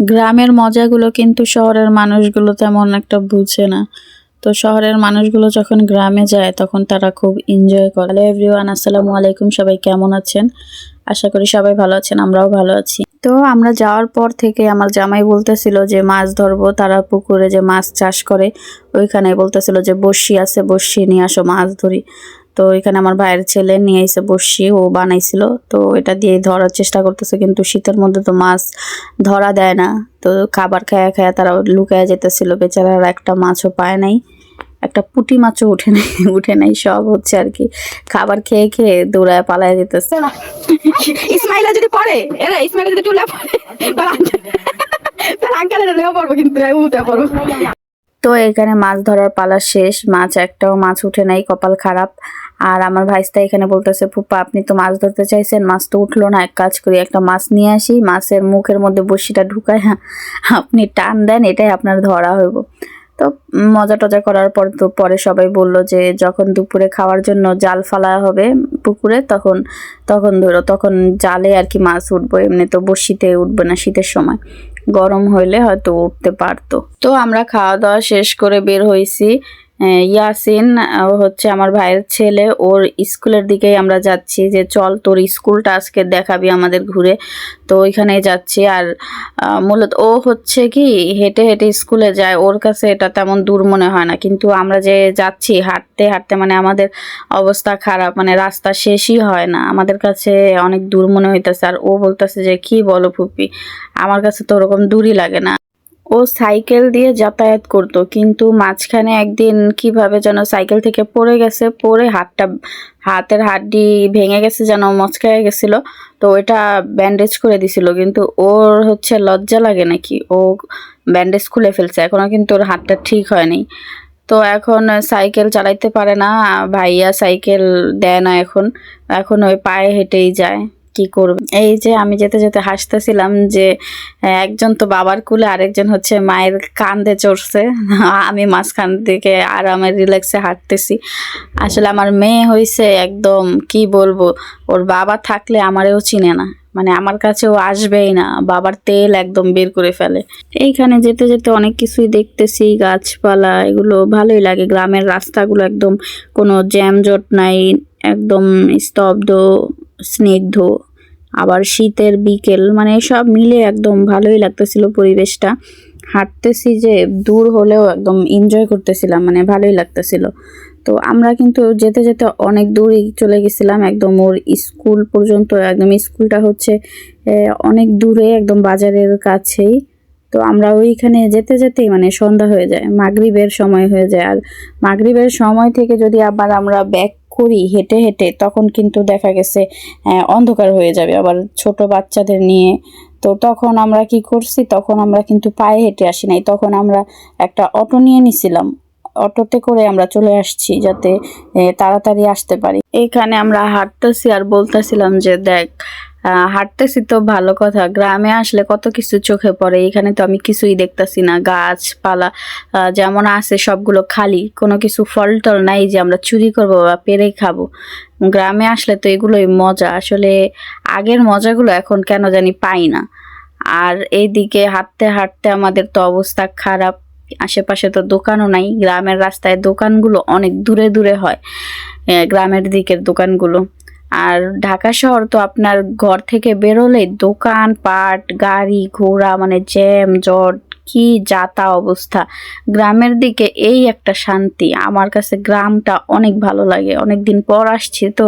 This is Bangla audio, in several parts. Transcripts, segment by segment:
গ্রামের মজাগুলো কিন্তু শহরের মানুষগুলো তেমন একটা বুঝে না। তো শহরের মানুষগুলো যখন গ্রামে যায় তখন তারা খুব এনজয় করে। হ্যালো এভরিওয়ান, আসসালামু আলাইকুম। সবাই কেমন আছেন? আশা করি সবাই ভালো আছেন, আমরাও ভালো আছি। তো আমরা যাওয়ার পর থেকে আমার জামাই বলতেছিল যে মাছ ধরবো, তারা পুকুরে যে মাছ চাষ করে ওইখানে বলতেছিল যে বড়শি আছে, বড়শি নিয়ে আসো মাছ ধরি। তো এখানে আমার ভাইয়ের ছেলে নিয়ে এসে বড়শি ও বানাইছিল, তো এটা দিয়ে ধরার চেষ্টা করতেছে, কিন্তু শীতের মধ্যে তো মাছ ধরা দেয় না। তো খাবার খায়া খায়া তারা লুকায়া যেতেছিল, বেচারারা একটা মাছও পায় নাই, একটা পুঁটি মাছও উঠে নাই, সব হচ্ছে আর কি খাবার খেয়ে খেয়ে দৌড়ায় পালায় যেতেছে। ইসমাইলা যদি পড়ে ইসমাইলা যদি টুলা পড়ে তার আঙ্কেলের নেওয়া পড়বো, কিন্তু উঠে পড়বো। তো এখানে মাছ ধরার পালা শেষ, একটাও মাছ উঠে নাই, কপাল খারাপ। আর আমার ভাইস্তা এখানে বলতেছে, ফুপা আপনি তো মাছ ধরতে চাইছেন, মাছ তো উঠলো না, এক কাজ করি একটা মাছ নিয়ে আসি, মাছের মুখের মধ্যে বড়শিটা ঢুকায় আপনি টান দেন, এটাই আপনার ধরা হইব। তো মজা টজা করার পর তো পরে সবাই বলল যে যখন দুপুরে খাওয়ার জন্য জাল ফালা হবে পুকুরে তখন তখন ধরো, তখন জালে আর কি মাছ উঠবো, এমনি তো বড়শিতে উঠবে না, শীতের সময় গরম হইলে হয়তো উঠতে পারতো। তো আমরা খাওয়া দাওয়া শেষ করে বের হয়েছি। ইয়াসিন হচ্ছে আমার ভাইয়ের ছেলে, ওর স্কুলের দিকেই আমরা যাচ্ছি, যে চল তোর স্কুলটা আজকে দেখাবি আমাদের ঘুরে। তো ওইখানে যাচ্ছি। আর মূলত ও হচ্ছে কি হেঁটে হেঁটে স্কুলে যায়, ওর কাছে এটা তেমন দূর মনে হয় না, কিন্তু আমরা যে যাচ্ছি হাঁটতে হাঁটতে মানে আমাদের অবস্থা খারাপ, মানে রাস্তা শেষই হয় না, আমাদের কাছে অনেক দূর মনে হইতেছে। আর ও বলতেছে যে কি বলো ফুপি, আমার কাছে তো ওরকম দূরই লাগে না। ও সাইকেল দিয়ে যাতায়াত করতো, কিন্তু মাঝখানে একদিন কিভাবে যেন সাইকেল থেকে পড়ে গেছে, পড়ে হাতের হাড্ডি ভেঙে গেছে, যেন মচকায় গেছিল। তো ওইটা ব্যান্ডেজ করে দিছিল, কিন্তু ওর হচ্ছে লজ্জা লাগে নাকি, ও ব্যান্ডেজ খুলে ফেলছে, এখনো কিন্তু ওর হাতটা ঠিক হয়নি। তো এখন সাইকেল চালাইতে পারে না, ভাইয়া সাইকেল দেয় না এখন, এখন ওই পায়ে হেঁটেই যায়। কি করবে? এই যে আমি যেতে যেতে হাসতেছিলাম যে একজন তো বাবার কুলে, আরেকজন হচ্ছে মায়ের কাঁধে চড়ছে, আমি মাঝখান থেকে আরামে রিল্যাক্সে হাঁটতেছি। আসলে আমার মেয়ে হয়েছে একদম, কি বলবো, ওর বাবা থাকলে আমারেও চিনে না, মানে আমার কাছে ও আসবেই না, বাবার তেল একদম বের করে ফেলে। এইখানে যেতে যেতে অনেক কিছুই দেখতেছি, গাছপালা, এগুলো ভালোই লাগে। গ্রামের রাস্তাগুলো একদম কোনো জ্যামজট নাই, একদম স্তব্ধ স্নিগ্ধ। আবার শীতের বিকেল, মানে সব মিলে একদম ভালোই লাগতেছিল পরিবেশটা। হাঁটতেছি যে দূর হলেও একদম এনজয় করতেছিলাম, মানে ভালোই লাগতেছিল। তো আমরা কিন্তু যেতে যেতে অনেক দূরই চলে গেছিলাম, একদম ওর স্কুল পর্যন্ত। একদম স্কুলটা হচ্ছে অনেক দূরে, একদম বাজারের কাছেই। তো আমরা ওইখানে যেতে যেতেই মানে সন্ধ্যা হয়ে যায়, মাগরিবের সময় হয়ে যায়। আর মাগরিবের সময় থেকে যদি আবার আমরা ব্যাক করি হেঁটে হেঁটে, তখন কিন্তু দেখা গেছে অন্ধকার হয়ে যাবে, আবার ছোট বাচ্চাদের নিয়ে। তো তখন আমরা কি করছি, তখন আমরা কিন্তু পায়ে হেঁটে আসি নাই, তখন আমরা একটা অটো নিয়ে নিছিলাম, অটোতে করে আমরা চলে আসছি যাতে তাড়াতাড়ি আসতে পারি। এখানে আমরা হাঁটতেছি আর বলতেছিলাম যে দেখ, হাঁটতেছি তো ভালো কথা, গ্রামে আসলে কত কিছু চোখে পড়ে, এখানে তো আমি কিছুই দেখতেছি না, গাছপালা যেমন আছে সবগুলো খালি, কোনো কিছু ফল টল নাই যে আমরা চুরি করবো বা পেরে খাবো। গ্রামে আসলে তো এগুলোই মজা, আসলে আগের মজাগুলো এখন কেন জানি পাই না। আর এইদিকে হাঁটতে হাঁটতে আমাদের তো অবস্থা খারাপ, আশেপাশে তো দোকানও নাই, গ্রামের রাস্তায় দোকানগুলো অনেক দূরে দূরে হয়, গ্রামের দিকের দোকানগুলো। আর ঢাকা শহর তো আপনার ঘর থেকে বেরোলেই দোকান পাট, গাড়ি ঘোড়া, মানে জ্যাম জট, কি যাতা অবস্থা। গ্রামের দিকে এই একটা শান্তি, আমার কাছে গ্রামটা অনেক ভালো লাগে, অনেকদিন পর আসছি তো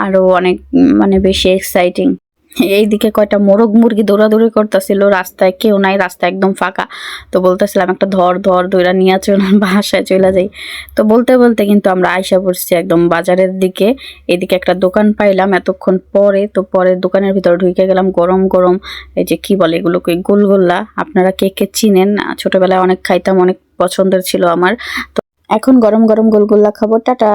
আরো অনেক মানে বেশি এক্সাইটিং। এইদিকে কয়টা মোরগ মুরগি দৌড়াদৌড়ি করতেছিল, রাস্তায় কেউ নাই, রাস্তা একদম ফাঁকা। তো বলতেছিলাম একটা ধরা নিয়ে চলে বাসায় চলে যাই। তো বলতে বলতে কিন্তু আমরা আইসা পড়ছি একদম বাজারের দিকে। এদিকে একটা দোকান পাইলাম এতক্ষণ পরে, তো পরে দোকানের ভিতরে ঢুকে গেলাম, গরম গরম এই যে কি বলে এগুলোকে, গোলগোল্লা। আপনারা কে কে চিনেন? ছোটবেলায় অনেক খাইতাম, অনেক পছন্দের ছিল আমার। তো এখন গরম গরম গোলগোল্লা খাবো। টাটা।